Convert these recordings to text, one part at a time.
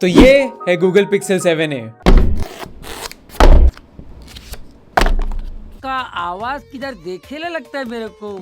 तो ये है गूगल पिक्सल 7a। का आवाज किधर देखेला लगता है मेरे को।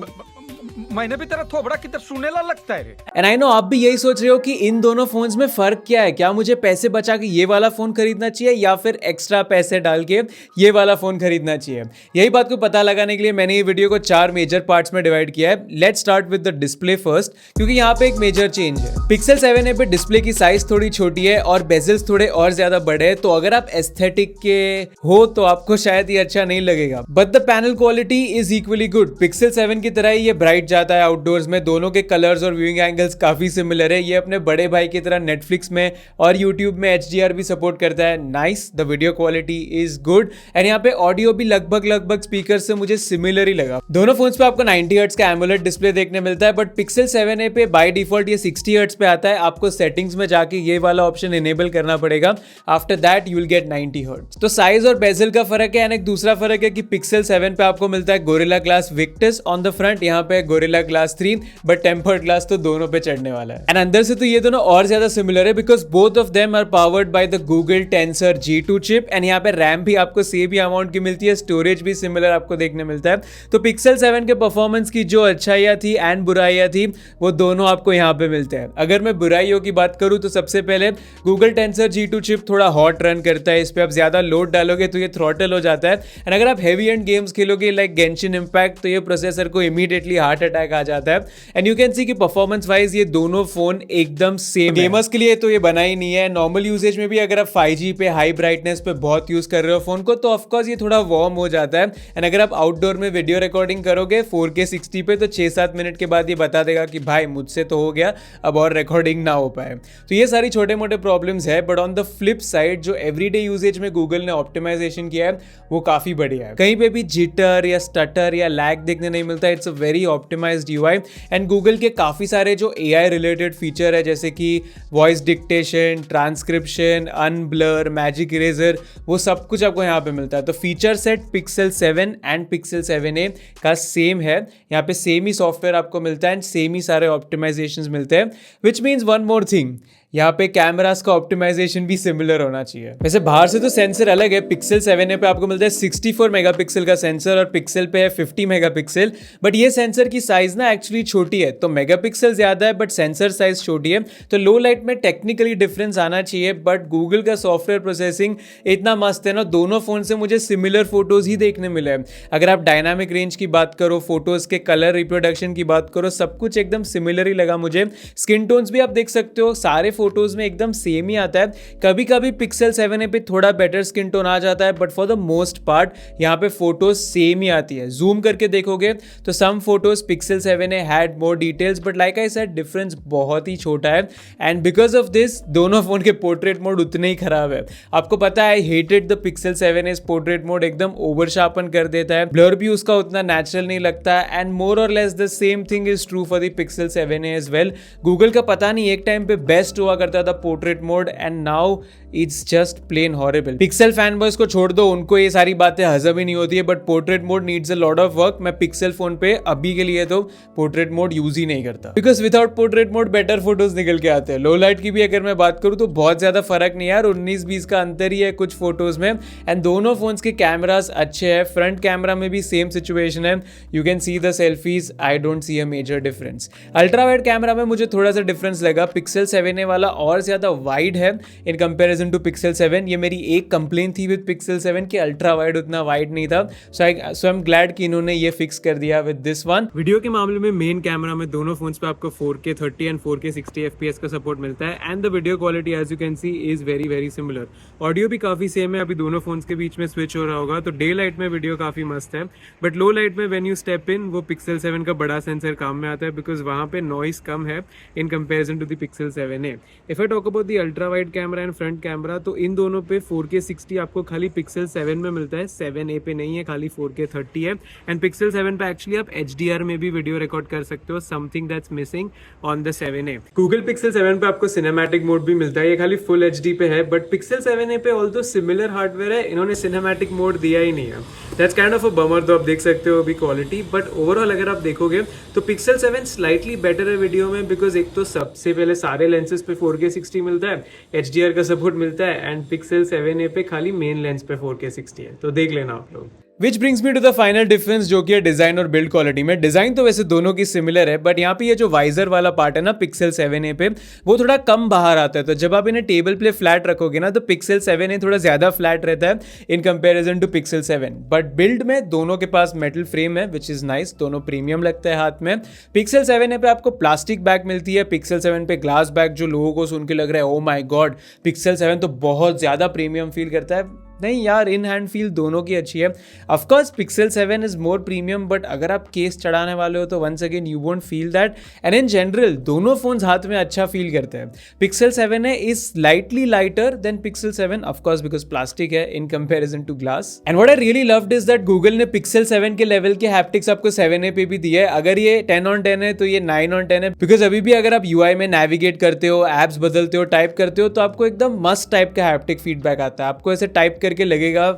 मैंने भी तेरा थोबड़ा किधर सुनेला लगता है रे। एंड आई नो आप भी यही सोच रहे हो कि इन दोनों फोन्स में फर्क क्या है, क्या मुझे पैसे बचा के ये वाला फोन खरीदना चाहिए या फिर एक्स्ट्रा पैसे डाल के ये वाला फोन खरीदना चाहिए। यही बात को पता लगाने के लिए मैंने ये वीडियो को 4 मेजर पार्ट्स में डिवाइड किया है। Let's start with the display first, क्योंकि यहाँ पे एक मेजर चेंज है। पिक्सल 7a पे डिस्प्ले की साइज थोड़ी छोटी है और बेजल्स थोड़े और ज्यादा बड़े हैं, तो अगर आप एस्थेटिक के हो तो आपको शायद ये अच्छा नहीं लगेगा, but the panel quality is equally good. Pixel 7 की तरह ही ये ब्राइट जाता है आउटडोर्स में, दोनों के कलर्स और व्यूइंग एंगल्स काफी सिमिलर है। ये अपने बड़े भाई की तरह नेटफ्लिक्स में और यूट्यूब में HDR भी सपोर्ट करता है। Nice, the video quality is good and यहाँ पे ऑडियो भी लगभग स्पीकर से मुझे सिमिलर ही लगा। दोनों फोन्स पे आपको 90 हर्ट्ज का एमोलेड डिस्प्ले देखने मिलता है, बट पिक्सल 7a पे बाय डिफॉल्ट ये 60 हर्ट्ज पे आता है। आपको सेटिंग्स में जाके ये वाला ऑप्शन इनेबल करना पड़ेगा। After that you will get 90 hertz. तो साइज और बेजल का फर्क है। एंड एक दूसरा फर्क है कि पिक्सल 7 पे आपको मिलता है gorilla glass Victus on the front, यहाँ पे gorilla glass 3, but tempered glass तो दोनों पे चढ़ने वाला है। एंड अंदर से तो ये दोनों और ज्यादा सिमिलर है, because both of them are powered by the Google Tensor G2 chip. And यहाँ पे रैम भी आपको सेम ही अमाउंट की मिलती है, स्टोरेज भी सिमिलर आपको देखने मिलता है। तो पिक्सल 7 के परफॉर्मेंस की जो अच्छाइयाँ थी एंड बुराइयाँ थी वो दोनों आपको यहाँ पे मिलते हैं। अगर मैं बुराइयों की बात करूँ तो सबसे पहले गूगल टेंसर G2 चिप थोड़ा हॉट रन करता है। इस पे आप ज्यादा लोड डालोगे तो ये थ्रॉटल हो जाता है। एंड अगर आप हेवी एंड गेम्स खेलोगे लाइक गेंशिन इम्पैक्ट, तो ये प्रोसेसर को इमीडिएटली हार्ट अटैक आ जाता है। एंड यू कैन सी कि परफॉर्मेंस वाइज ये दोनों फोन एकदम सेम है। गेमर्स के लिए तो ये बना ही नहीं है। नॉर्मल यूजेज में भी अगर आप 5G पे हाई ब्राइटनेस पे बहुत यूज कर रहे हो फोन को तो ऑफकोर्स ये थोड़ा वार्म हो जाता है। एंड अगर आप आउटडोर में वीडियो रिकॉर्डिंग करोगे 4K 60 पे तो 6-7 मिनट के बाद ये बता देगा कि भाई मुझसे तो हो गया, अब और रिकॉर्डिंग ना हो पाए। तो ये सारी छोटे मोटे प्रॉब्लम्स है, but on the flip side जो एवरीडे यूजेज में गूगल ने ऑप्टिमाइजेशन किया है वो काफी बढ़िया है। कहीं पे भी जिटर या स्टटर या लैग देखने नहीं मिलता। It's a very optimized UI। And Google के काफी सारे जो AI रिलेटेड फीचर है जैसे कि voice dictation, transcription, unblur, magic eraser, वो सब कुछ आपको यहाँ पे मिलता है। तो feature set pixel 7 and pixel 7a का सेम है। यहाँ पे सेम ही सॉफ्टवेयर आपको मिलता है एंड सेम ही सारे ऑप्टिमाइजेशंस मिलते हैं, which means one more thing, यहाँ पे कैमरास का ऑप्टिमाइजेशन भी सिमिलर होना चाहिए। वैसे बाहर से तो सेंसर अलग है। पिक्सल 7a पे आपको मिलता है 64 मेगापिक्सल का सेंसर और पिक्सल पे है 50 मेगापिक्सल, बट ये सेंसर की साइज ना एक्चुअली छोटी है। तो मेगापिक्सल ज्यादा है बट सेंसर साइज छोटी है। तो लो लाइट में टेक्निकली डिफरेंस आना चाहिए, बट गूगल का सॉफ्टवेयर प्रोसेसिंग इतना मस्त है ना, दोनों फोन से मुझे सिमिलर फोटोज ही देखने मिले हैं। अगर आप डायनामिक रेंज की बात करो, फोटोज के कलर रिप्रोडक्शन की बात करो, सब कुछ एकदम सिमिलर ही लगा मुझे। स्किन टोन्स भी आप देख सकते हो, सारे फोटोज में एकदम सेम ही आता है। कभी कभी पिक्सल 7a पे थोड़ा बेटर स्किन टोन आ जाता है, but for the most part यहाँ पे फोटोज सेम ही आती है। जूम करके देखोगे तो some photos Pixel 7a had more details, but like I said difference बहुत ही छोटा है। एंड बिकॉज ऑफ दिस दोनों फोन के पोर्ट्रेट मोड उतने ही खराब है। आपको पता है I hated the Pixel 7a portrait mode, एकदम ओवर शार्पन कर देता है, ब्लर भी उसका उतना नेचुरल नहीं लगता। एंड मोर और less the same thing is true for the Pixel 7a as well. Google का पता नहीं एक टाइम पे बेस्ट हुआ करता था portrait mode and now it's just plain horrible. Pixel fan boys को छोड़ दो, उनको ये सारी बातें हजम ही नहीं होती है, but portrait mode needs a lot of work. मैं पिक्सल फोन पे अभी के लिए तो पोर्ट्रेट मोड यूज ही नहीं करता, because without portrait mode better photos निकल के आते हैं। लो लाइट की भी अगर मैं बात करूं तो बहुत ज्यादा फर्क नहीं है यार, 19-20 का अंतर ही है कुछ फोटोज में। एंड दोनों फोन्स के कैमरास अच्छे हैं। फ्रंट कैमरा में भी सेम सिचुएशन है, you can see the selfies, I don't see a major difference. Ultra wide camera में मुझे थोड़ा सा डिफरेंस लगा। पिक्सल 7a वाला और ज्यादा वाइड है इन कंपैरिजन टू पिक्सल 7। ये मेरी एक कंप्लेन थी विद पिक्सल 7 कि अल्ट्रा वाइड उतना वाइड नहीं था। सो आई एम ग्लैड कि इन्होंने ये फिक्स कर दिया विद दिस वन। वीडियो के मामले में मेन कैमरा में दोनों फोन्स पे आपको 4K 30 एंड 4K 60 FPS का सपोर्ट मिलता है and the video quality as you can see is very similar. Audio भी काफी सेम है। अभी दोनों फोन्स के बीच में स्विच हो रहा होगा तो डे लाइट में वीडियो काफी मस्त है, बट लो लाइट में व्हेन यू स्टेप इन वो पिक्सल 7 का बड़ा सेंसर काम में आता है, बिकॉज वहां पे नॉइस कम है in comparison to the Pixel 7a। If I talk about the ultra wide camera and front camera तो इन दोनों पे 4K 60 आपको खाली पिक्सल 7 में मिलता है, 7a पे नहीं है, खाली 4K 30 है। एंड पिक्सल 7 पे एक्चुअली आप HDR में भी वीडियो रिकॉर्ड कर सकते हो, something that's missing on the 7a। Google pixel 7 पे आपको सिनेमैटिक मोड भी मिलता है, ये खाली फुल HD पे है, बट पिक्सल 7a पे ऑल्दो सिमिलर हार्डवेयर है, इन्होंने सिनेमैटिक मोड दिया ही नहीं है। That's kind of a bummer. तो आप देख सकते हो अभी क्वालिटी, बट ओवरऑल अगर आप देखोगे तो पिक्सल 7 स्लाइटली बेटर है वीडियो में, बिकॉज एक तो सबसे पहले सारे लेंसेज पे 4K 60 मिलता है, HDR का सपोर्ट मिलता है एंड पिक्सल 7a पे खाली मेन लेंस पे 4K 60 है, तो देख लेना आप लोग। Which brings me to the final difference जो कि है डिजाइन और बिल्ड क्वालिटी में। डिजाइन तो वैसे दोनों की सिमिलर है, बट यहाँ पे ये जो वाइजर वाला पार्ट है ना पिक्सल 7a पे, वो थोड़ा कम बाहर आता है। तो जब आप इन्हें टेबल पे फ्लैट रखोगे ना तो पिक्सल 7a थोड़ा ज्यादा फ्लैट रहता है in comparison to pixel 7। But build में दोनों के पास मेटल फ्रेम है विच इज नाइस, दोनों प्रीमियम लगता है हाथ में। पिक्सल 7a पे आपको प्लास्टिक बैक मिलती है, पिक्सल 7 पे ग्लास बैक, जो लोगों को सुन के लग रहा है ओ माई गॉड पिक्सल 7 तो बहुत ज्यादा प्रीमियम फील करता है। नहीं यार, इन हैंड फील दोनों की अच्छी है। Of course Pixel 7 is more premium, but अगर आप केस चढ़ाने वाले हो तो once again you won't feel that. And in general दोनों फोन्स हाथ में अच्छा फील करते हैं। Pixel 7 is slightly lighter than Pixel 7, of course because plastic है in comparison to glass. And what I really loved is that Google ने Pixel 7 के level के हैप्टिक्स आपको 7a पे भी दिए है। अगर ये 10 on 10 है तो ये 9 on 10 है, बिकॉज अभी भी अगर आप UI में नेविगेट करते हो, एप्स बदलते हो, टाइप करते हो, तो आपको एकदम मस्त टाइप का हैप्टिक फीडबैक आता है। आपको ऐसे टाइप करके लगेगा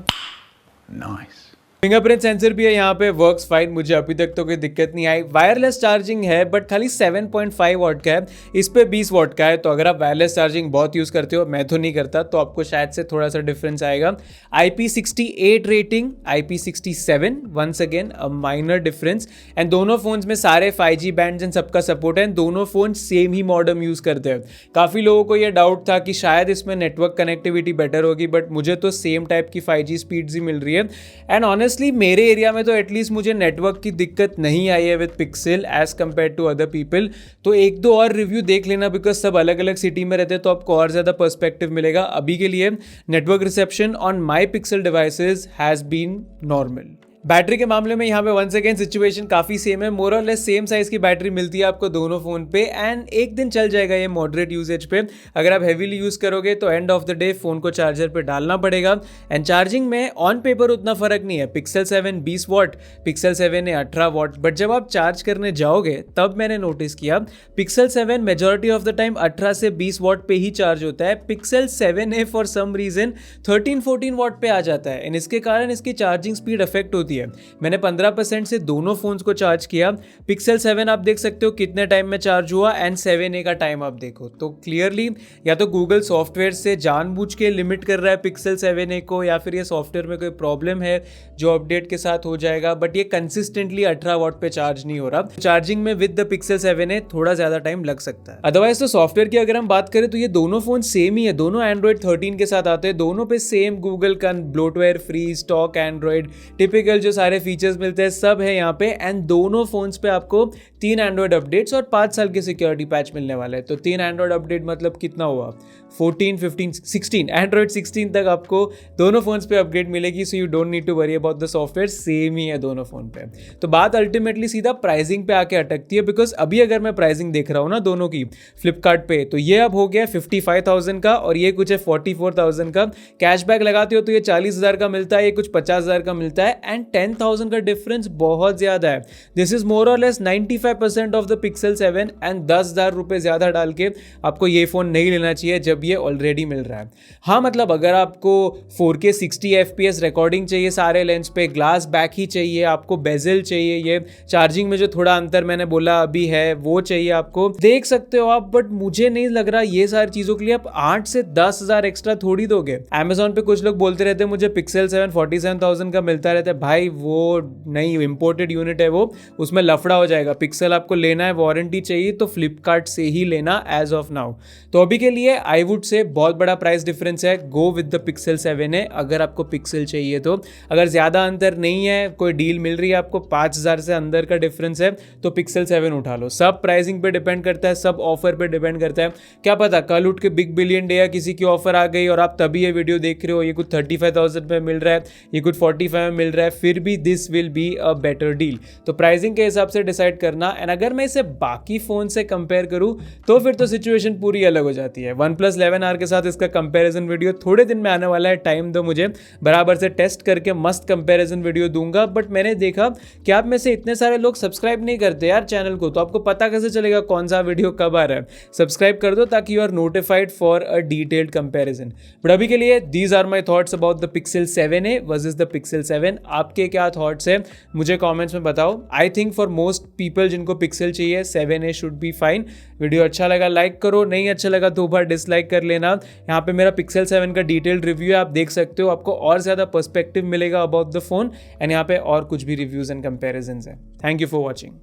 Nice. फिंगरप्रिंट सेंसर भी है यहाँ पे, वर्क्स फाइन, मुझे अभी तक तो कोई दिक्कत नहीं आई। वायरलेस चार्जिंग है बट खाली 7.5 वॉट का है, इस पे 20 वॉट का है। तो अगर आप वायरलेस चार्जिंग बहुत यूज़ करते हो, मैं तो नहीं करता, तो आपको शायद से थोड़ा सा डिफरेंस आएगा। IP68 रेटिंग, IP67 once again a minor difference. And दोनों फोन्स में सारे 5G बैंड्स एंड सबका सपोर्ट है। दोनों फोन सेम ही मॉडेम यूज़ करते हैं। काफ़ी लोगों को ये डाउट था कि शायद इसमें नेटवर्क कनेक्टिविटी बेटर होगी, बट मुझे तो सेम टाइप की 5G स्पीड्स ही मिल रही है। एंड ऑनेस्टली मेरे एरिया में तो एटलीस्ट मुझे नेटवर्क की दिक्कत नहीं आई है with Pixel as compare to other people. तो एक दो और रिव्यू देख लेना, बिकॉज सब अलग अलग सिटी में रहते हैं, तो आपको और ज़्यादा पर्सपेक्टिव मिलेगा। अभी के लिए network reception on my Pixel devices has been normal. Battery के मामले में यहाँ पे वंस अगेन सिचुएशन काफ़ी सेम है, मोर और लेस सेम साइज़ की बैटरी मिलती है आपको दोनों फ़ोन पे एंड एक दिन चल जाएगा ये मॉडरेट यूजेज पे। अगर आप हैवीली यूज़ करोगे तो end of the day phone को चार्जर पे डालना पड़ेगा। एंड चार्जिंग में ऑन पेपर उतना फ़र्क नहीं है, Pixel 7 20 watt, Pixel 7 18 watt, but जब आप चार्ज करने जाओगे तब मैंने नोटिस किया Pixel 7 majority of the time 18 से 20 वॉट पे ही चार्ज होता है। Pixel 7a for some reason 13-14 watt पे आ जाता है एंड इसके कारण इसकी चार्जिंग स्पीड अफेक्ट होती है। मैंने 15% से दोनों फोन्स को चार्ज किया। पिक्सल 7 आप देख सकते हो कितने टाइम में चार्ज हुआ एंड 7a का टाइम आप देखो, तो क्लियरली या तो गूगल सॉफ्टवेयर से जानबूझ के लिमिट कर रहा है पिक्सल 7a को, या फिर ये सॉफ्टवेयर में कोई प्रॉब्लम है जो अपडेट के साथ हो जाएगा, बट ये कंसिस्टेंटली 18 वॉट पे चार्ज नहीं हो रहा। चार्जिंग में विद द पिक्सल 7a थोड़ा ज्यादा टाइम लग सकता है। अदरवाइज तो सॉफ्टवेयर की अगर हम बात करें तो ये दोनों फोन सेम ही है, दोनों एंड्रॉइड 13 के साथ आते हैं, दोनों पे सेम गूगल का bloatware free stock Android typical जो सारे फीचर्स मिलते हैं सब है यहाँ पे। एंड दोनों फोन्स पे आपको 3 एंड्रॉइड अपडेट्स और 5 साल के सिक्योरिटी पैच मिलने वाले हैं। तो 3 एंड्रॉइड अपडेट मतलब कितना हुआ, 14, 15, 16 एंड्रॉइड 16 तक आपको दोनों फोन्स पे अपग्रेड मिलेगी। So you don't need to worry about the software, same ही है दोनों फोन पे। तो बात अल्टीमेटली सीधा प्राइसिंग पे आके अटकती है, बिकॉज अभी अगर मैं प्राइसिंग देख रहा हूँ ना दोनों की फ्लिपकार्ट पे, तो ये अब हो गया 55,000 का और ये कुछ है 44,000 का। कैशबैक लगाते हो तो ये 40,000 का मिलता है, ये कुछ 50,000 का मिलता है एंड 10,000 का डिफरेंस बहुत ज्यादा है। दिस इज मोर और less 95% of the Pixel 7 and 10,000 रुपए ज्यादा डाल के आपको ये फोन नहीं लेना चाहिए जब ये ऑलरेडी मिल रहा है। हाँ मतलब अगर आपको 4K 60 FPS रिकॉर्डिंग चाहिए सारे लेंस पे, ग्लास बैक ही चाहिए आपको, बेजल चाहिए, ये चार्जिंग में जो थोड़ा अंतर मैंने बोला अभी है वो चाहिए आपको, देख सकते हो आप। बट मुझे नहीं लग रहा ये सारी चीजों के लिए आप 8 से 10,000 एक्स्ट्रा थोड़ी दोगे। Amazon पे कुछ लोग बोलते रहते हैं मुझे पिक्सल 7 47,000 का मिलता रहता है, भाई वो नहीं, इंपोर्टेड यूनिट है वो, उसमें लफड़ा हो जाएगा। पिक्सल आपको लेना है, वारंटी चाहिए तो फ्लिपकार्ट से ही लेना एज ऑफ नाउ। तो अभी के लिए आई वुड से बहुत बड़ा प्राइस डिफरेंस है, go with the Pixel 7a अगर आपको पिक्सल चाहिए तो। अगर ज़्यादा अंतर नहीं है, कोई डील मिल रही है आपको 5,000 से अंदर का डिफरेंस है तो पिक्सल 7 उठा लो। सब प्राइसिंग पे डिपेंड करता है, सब ऑफर पे डिपेंड करता है। क्या पता कल उठ के बिग बिलियन डे या किसी की ऑफर आ गई और आप तभी ये वीडियो देख रहे हो, ये कुछ 35,000 में मिल रहा है, ये कुछ 45 में मिल रहा है, फिर भी this will be a better deal. तो प्राइसिंग के हिसाब से डिसाइड करना। एंड अगर मैं इसे बाकी फोन से कंपेयर करूं तो फिर तो सिचुएशन पूरी अलग हो जाती है। OnePlus 11R के साथ इसका कंपैरिजन वीडियो थोड़े दिन में आने वाला है, टाइम दो मुझे, बराबर से टेस्ट करके मस्त कंपैरिजन वीडियो दूंगा। बट मैंने देखा कि आप में से इतने सारे लोग सब्सक्राइब नहीं करते यार चैनल को, तो आपको पता कैसे चलेगा कौन सा वीडियो कब आ रहा है। सब्सक्राइब कर दो ताकि you are notified for a detailed comparison. But अभी के लिए these are my thoughts about the Pixel 7a versus the Pixel 7। आपके क्या थॉट्स है मुझे कॉमेंट्स में बताओ। I think for most people जिनको पिक्सल चाहिए 7A should be fine. Video अच्छा लगा लाइक करो, नहीं अच्छा लगा 2 बार डिसलाइक कर लेना। यहाँ पे मेरा पिक्सल 7 का डिटेल्ड रिव्यू है, आप देख सकते हो, आपको और ज़्यादा पर्सपेक्टिव मिलेगा अबाउट द फोन। एंड यहाँ पे और कुछ भी रिव्यूज़ एंड कंपेरिजन है। Thank you for watching.